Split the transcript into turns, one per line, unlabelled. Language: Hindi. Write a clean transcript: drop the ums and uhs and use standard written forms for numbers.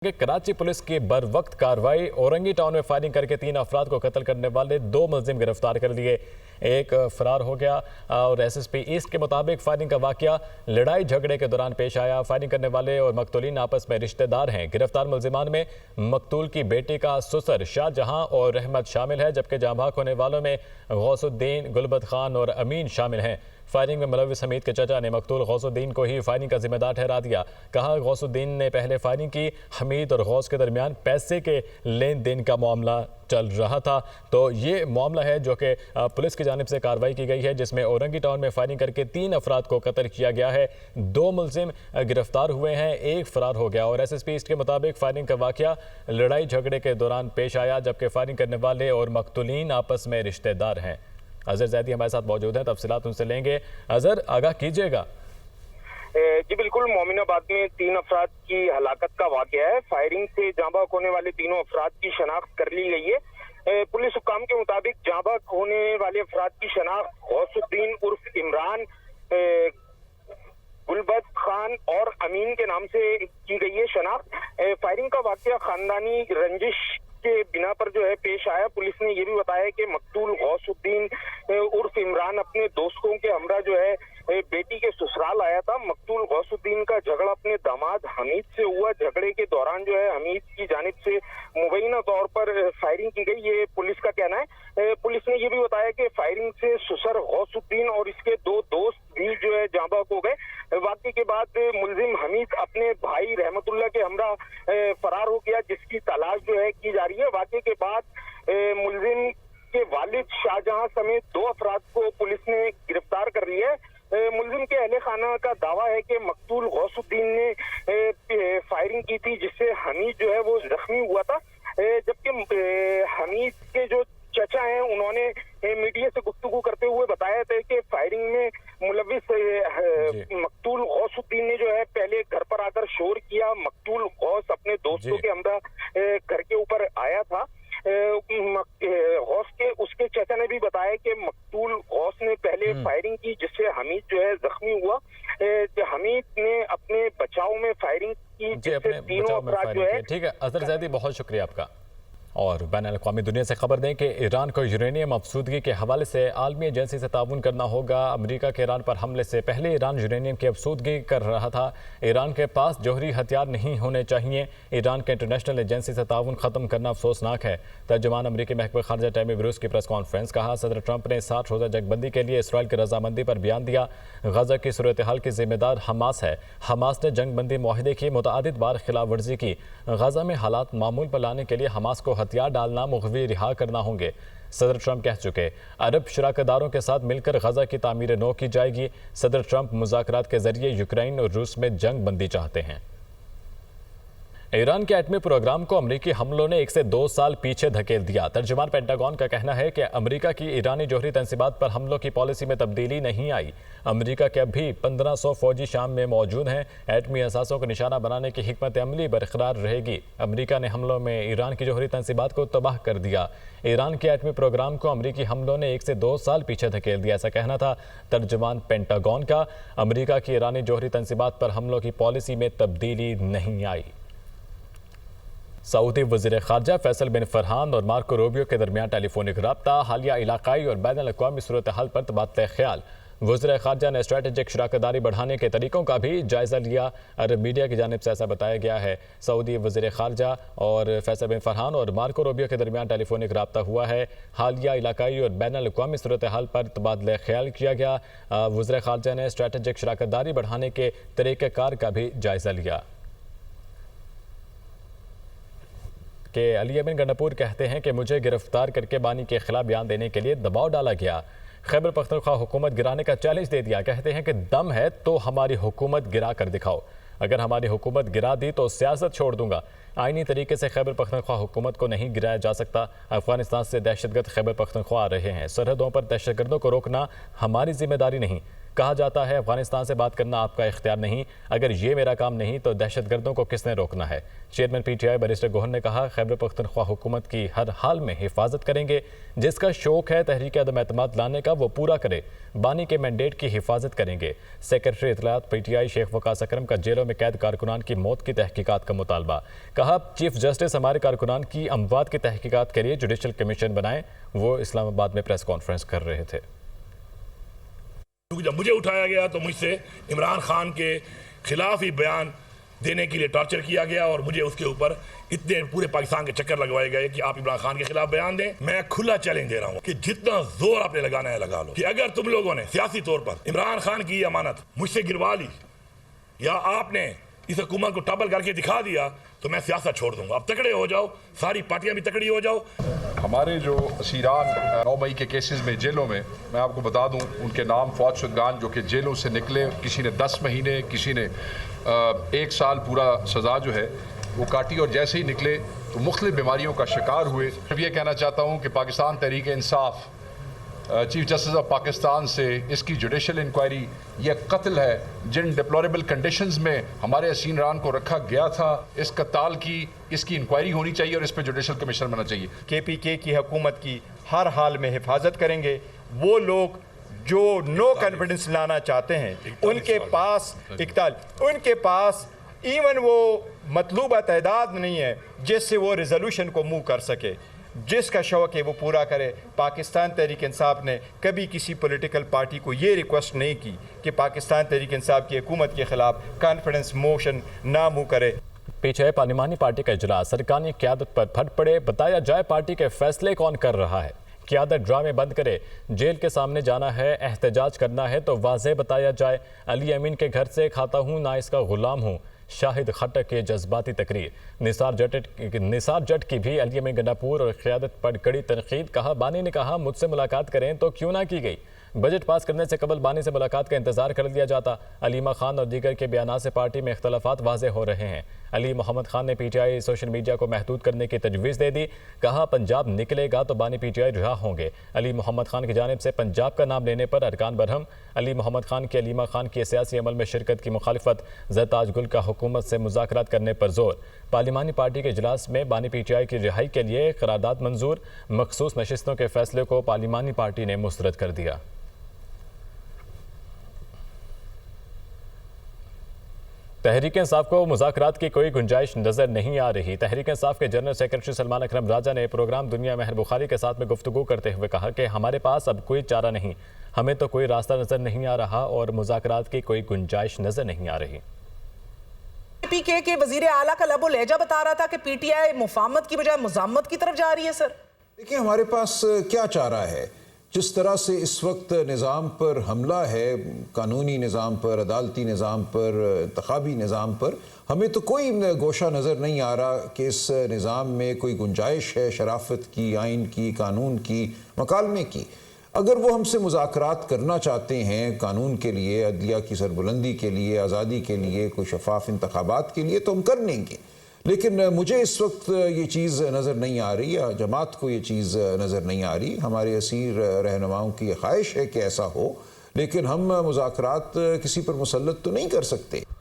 कि कराची पुलिस की बर वक्त कार्रवाई औरंगी टाउन में फायरिंग करके 3 अफराद को कत्ल करने वाले 2 मुलजिम गिरफ्तार कर लिए। एक फरार हो गया और एसएसपी ईस्ट के मुताबिक फायरिंग का वाकया लड़ाई झगड़े के दौरान पेश आया। फायरिंग करने वाले और मकतूलीन आपस में रिश्तेदार हैं। गिरफ्तार मुलजिमान में मकतूल की बेटी का ससुर शाहजहां और रहमत शामिल है, जबकि जाँ भाग होने वालों में गौसुद्दीन, गुलबत खान और अमीन शामिल हैं। फायरिंग में मुलविस हमीद के चचा ने मकतूल गौसुद्दीन को ही फायरिंग का जिम्मेदार ठहरा दिया। कहा गौसुद्दीन ने पहले फायरिंग की। हमीद और गौस के दरमियान पैसे के लेन देन का मामला चल रहा था। तो ये मामला है जो कि पुलिस की जानिब से कार्रवाई की गई है, जिसमें औरंगी टाउन में फायरिंग करके 3 अफराद को कत्ल किया गया है। 2 मुलजिम गिरफ्तार हुए हैं, एक फरार हो गया। और एसएसपी ईस्ट के मुताबिक फायरिंग का वाकया लड़ाई झगड़े के दौरान पेश आया, जबकि फायरिंग करने वाले और मकतूलीन आपस में रिश्तेदार हैं। अजहर जैदी हमारे साथ मौजूद हैं, तफसीलात उनसे लेंगे। अजहर, आगाह कीजिएगा।
जी बिल्कुल, मोमिनाबाद में 3 अफराद की हलाकत का वाकया है। फायरिंग से जाँ भाग होने वाले तीनों अफराद की शनाख्त कर ली गई है। पुलिस हुक्काम के मुताबिक जाँ भाग होने वाले अफराद की शनाख्त गौसुद्दीन उर्फ इमरान, गुलबत खान और अमीन के नाम से की गई है शनाख्त। फायरिंग का वाकया खानदानी रंजिश के बिना पर जो है पेश आया। पुलिस ने यह भी बताया कि मकतूल गौसुद्दीन उर्फ इमरान अपने दोस्तों के हमरा जो है बेटी के ससुराल आया था। मकतूल गौसुद्दीन का झगड़ा अपने दामाद हमीद से हुआ। झगड़े के दौरान जो है हमीद की जानिब से मुबैना तौर पर फायरिंग की गई, ये पुलिस का कहना है। पुलिस ने यह भी बताया कि फायरिंग से ससुर गौसुद्दीन और इसके 2 दोस्त भी जो है जाँ भाग हो गए। वाकये के बाद मुलजिम हमीद अपने भाई रहमतुल्लाह के हमरा फरार हो गया, जिसकी तलाश जो है की जा रही है। वाकये के बाद मुलजिम के वालिद शाहजहां समेत 2 अफराद को पुलिस ने गिरफ्तार कर लिया है। मुलजिम के अहले खाना का दावा है कि मकतूल गौसुद्दीन ने फायरिंग की थी, जिससे हमीद जो है वो जख्मी हुआ था। जबकि हमीद के जो चचा हैं उन्होंने मीडिया से गुफ्तगू करते हुए बताया था कि फायरिंग में मुलविस मकतूल गौसुद्दीन ने जो है पहले घर पर आकर शोर किया। मकतूल गौस अपने दोस्तों के हमरा घर के ऊपर आया था। गौस के उसके चचा ने भी बताया कि मकतूल गौस ने पहले फायरिंग की, जिससे हमीद जो है जख्मी हुआ। हमीद ने अपने बचाव में फायरिंग की, जिससे तीनों अफराद जो है।
ठीक है अजहर जैदी, बहुत शुक्रिया आपका। और बैन-अल-अक़वामी दुनिया से खबर दें कि ईरान को यूरेनियम अफसूदगी के हवाले से आलमी एजेंसी से ताउन करना होगा। अमेरिका के ईरान पर हमले से पहले ईरान यूरेनियम की अफसूदगी कर रहा था। ईरान के पास जौहरी हथियार नहीं होने चाहिए। ईरान के इंटरनेशनल एजेंसी से ताउन ख़त्म करना अफसोसनाक है। तर्जुमान अमरीकी महकमा खारजा टैमी ब्रूस की प्रेस कॉन्फ्रेंस। कहा सदर ट्रंप ने 60 रोज़ा जंगबंदी के लिए इसराइल की रजामंदी पर बयान दिया। गजा की सूरत हाल की जिम्मेदार हमास है। हमास ने जंगबंदी माहिदे की मुतअद्दिद बार खिलाफ वर्जी की। गजा में हालात मामूल पर लाने के लिए हमास को हथियार डालना, मुखवी रिहा करना होंगे। सदर ट्रंप कह चुके अरब शराकतदारों के साथ मिलकर गजा की तामीर नौ की जाएगी। सदर ट्रंप मुज़ाकरात के जरिए यूक्रेन और रूस में जंग बंदी चाहते हैं। ईरान के एटमी प्रोग्राम को अमरीकी हमलों ने 1 से 2 साल पीछे धकेल दिया। तर्जुमान पेंटागन का कहना है कि अमरीका की ईरानी जौहरी तंसीबात पर हमलों की पॉलिसी में तब्दीली नहीं आई। अमरीका के अब भी 1500 फौजी शाम में मौजूद हैं। एटमी असासों को निशाना बनाने की हिकमत अमली बरकरार रहेगी। अमरीका ने हमलों में ईरान की जौहरी तंसीबात को तबाह कर दिया। ईरान के एटमी प्रोग्राम को अमरीकी हमलों ने 1 से 2 साल पीछे धकेल दिया, ऐसा कहना था तर्जुमान पेंटागन का। अमरीका की ईरानी जौहरी तंसीबात पर हमलों की पॉलिसी में तब्दीली नहीं आई। सऊदी वज़ीर ख़ारजा फैसल बिन फरहान और मार्को रूबियो के दरमियान टेलीफोनिक रब्ता, हालिया इलाकाई और बैन-अल-अक़वामी सूरत हाल पर तबादला ख्याल। वज़ीर ख़ारजा ने स्ट्रेटेजिक शराकतदारी बढ़ाने के तरीक़ों का भी जायज़ा लिया। अरब मीडिया की जानिब से ऐसा बताया गया है। सऊदी वज़ीर ख़ारजा और फैसल बिन फरहान और मार्को रूबियो के दरमियान टेलीफोनिक रब्ता हुआ है। हालिया इलाकाई और बैन-अल-अक़वामी सूरत हाल पर तबादला ख्याल किया गया। वज़ीर ख़ारजा ने स्ट्रेटेजिक शराकतदारी बढ़ाने के तरीक़ेकार का भी जायज़ा लिया। कि अली अमीन गंडापुर कहते हैं कि मुझे गिरफ्तार करके बानी के खिलाफ बयान देने के लिए दबाव डाला गया। खैबर पख्तूनख्वा हुकूमत गिराने का चैलेंज दे दिया। कहते हैं कि दम है तो हमारी हुकूमत गिरा कर दिखाओ। अगर हमारी हुकूमत गिरा दी तो सियासत छोड़ दूंगा। आईनी तरीके से खैबर पख्तूनख्वा हुकूमत को नहीं गिराया जा सकता। अफगानिस्तान से दहशतगर्द खैबर पख्तूनख्वा आ रहे हैं। सरहदों पर दहशतगर्दों को रोकना हमारी जिम्मेदारी नहीं। कहा जाता है अफगानिस्तान से बात करना आपका इख्तियार नहीं, अगर ये मेरा काम नहीं तो दहशतगर्दों को किसने रोकना है। चेयरमैन पीटीआई बैरिस्टर गोहर ने कहा, खैबर पख्तूनख्वा हुकूमत की हर हाल में हिफाजत करेंगे, जिसका शौक है तहरीक अदम एतमाद लाने का वो पूरा करे, बानी के मैंडेट की हिफाजत करेंगे। सेक्रेटरी इत्तलात पीटीआई शेख वकास अकरम का जेलों में कैद कारकुनान की मौत की तहकीकात का मुतालबा। कहा, चीफ जस्टिस हमारे कारकुनान की अमवात की तहकीकात के लिए जुडिशल कमीशन बनाएं। वो इस्लामाबाद में प्रेस कॉन्फ्रेंस कर रहे थे।
जब मुझे उठाया गया तो मुझसे इमरान खान के खिलाफ ही बयान देने के लिए टॉर्चर किया गया और मुझे उसके ऊपर इतने पूरे पाकिस्तान के चक्कर लगवाए गए कि आप इमरान खान के खिलाफ बयान दें। मैं खुला चैलेंज दे रहा हूं कि जितना जोर आपने लगाना है लगा लो, कि अगर तुम लोगों ने सियासी तौर पर इमरान खान की अमानत मुझसे गिरवा ली या आपने इस हुकूमत को टबल करके दिखा दिया तो मैं सियासत छोड़ दूंगा। अब तकड़े हो जाओ, सारी पार्टियां भी तकड़ी हो जाओ।
हमारे जो असीरान 9 मई के केसेस में जेलों में, मैं आपको बता दूं उनके नाम फौज शुदगान जो कि जेलों से निकले, किसी ने 10 महीने, किसी ने 1 साल पूरा सज़ा जो है वो काटी और जैसे ही निकले तो मुख्तलिफ बीमारियों का शिकार हुए। मैं ये कहना चाहता हूँ कि Pakistan Tehreek Insaf chief justice of Pakistan से इसकी जुडिशल इंक्वायरी, यह कत्ल है जिन डिप्लोरेबल कंडीशंस में हमारे असीरान को रखा गया था, इस कत्ल की इसकी इंक्वायरी होनी चाहिए और इस पर जुडिशल कमीशन बनना चाहिए।
KPK की हुकूमत की हर हाल में हिफाजत करेंगे। वो लोग जो नो कॉन्फिडेंस लाना चाहते हैं उनके पास इवन वो मतलूबा तादाद नहीं है जिससे वो रिजोल्यूशन को मूव कर सके। जिसका शौक है वो पूरा करे। पाकिस्तान तहरीक इंसाफ ने कभी किसी पॉलिटिकल पार्टी को ये रिक्वेस्ट नहीं की कि पाकिस्तान तहरीक इंसाफ की हुकूमत के खिलाफ कॉन्फिडेंस मोशन ना मूव करे।
पीछे पार्लिमानी पार्टी का इजलास, सरकारी क़यादत पर फट पड़े, बताया जाए पार्टी के फैसले कौन कर रहा है। क़यादत ड्रामे बंद करे, जेल के सामने जाना है, एहतजाज करना है तो वाज़ेह बताया जाए। अली अमीन के घर से खाता हूँ ना इसका गुलाम हूँ, शाहिद खट्टर के जज्बाती तकरीर। निसार जट की भी अली अमीन गंडापुर और क़यादत पर कड़ी तनकीद। कहा, बानी ने कहा मुझसे मुलाकात करें तो क्यों ना की गई, बजट पास करने से कबल बानी से मुलाकात का इंतजार कर लिया जाता। अलीमा खान और दीगर के बयान से पार्टी में इख्तलाफात वाज़ेह हो रहे हैं। अली मोहम्मद खान ने पीटीआई सोशल मीडिया को महदूद करने की तजवीज़ दे दी। कहा, पंजाब निकलेगा तो बानी पीटीआई रिहा होंगे। अली मोहम्मद खान की जानिब से पंजाब का नाम लेने पर अरकान बरहम। अली मोहम्मद खान की अलीमा खान की सियासी अमल में शिरकत की मुखालिफत। ज़रताज गुल का हुकूमत से मुज़ाकरात करने पर जोर। पार्लिमानी पार्टी के इजलास में बानी पीटीआई की रिहाई के लिए करारदाद मंजूर। मखसूस नशिस्तों के फैसले को पार्लिमानी पार्टी ने मुस्तरद कर दिया। तहरीक इंसाफ को मुज़ाकरात की कोई गुंजाइश नज़र नहीं आ रही। तहरीक इंसाफ के जनरल सेक्रेटरी सलमान अकरम राजा ने प्रोग्राम दुनिया महर बुखारी के साथ में गुफ्तगू करते हुए कहा कि हमारे पास अब कोई चारा नहीं, हमें तो कोई रास्ता नज़र नहीं आ रहा और मुज़ाकरात की कोई गुंजाइश नज़र नहीं आ रही।
PK के वजीर आला का लबो लहजा बता रहा था कि PTI मुफाहमत की बजाय मुज़ामत की तरफ जा रही है। सर
देखिए, हमारे पास क्या चारा है। जिस तरह से इस वक्त निज़ाम पर हमला है, कानूनी निज़ाम पर, अदालती निज़ाम पर, इंतखाबी निज़ाम पर, हमें तो कोई गोशा नज़र नहीं आ रहा कि इस निज़ाम में कोई गुंजाइश है शराफत की, आइन की, कानून की, मकालमे की। अगर वो हमसे मुज़ाकरात करना चाहते हैं कानून के लिए, अदलिया की सरबुलंदी के लिए, आज़ादी के लिए, कोई शफाफ इंतखाबात के लिए, तो हम कर लेंगे। लेकिन मुझे इस वक्त ये चीज़ नज़र नहीं आ रही, या जमात को ये चीज़ नज़र नहीं आ रही। हमारे असीर रहनुमाओं की ख्वाहिश है कि ऐसा हो, लेकिन हम मुज़ाकरात किसी पर मुसल्लत तो नहीं कर सकते।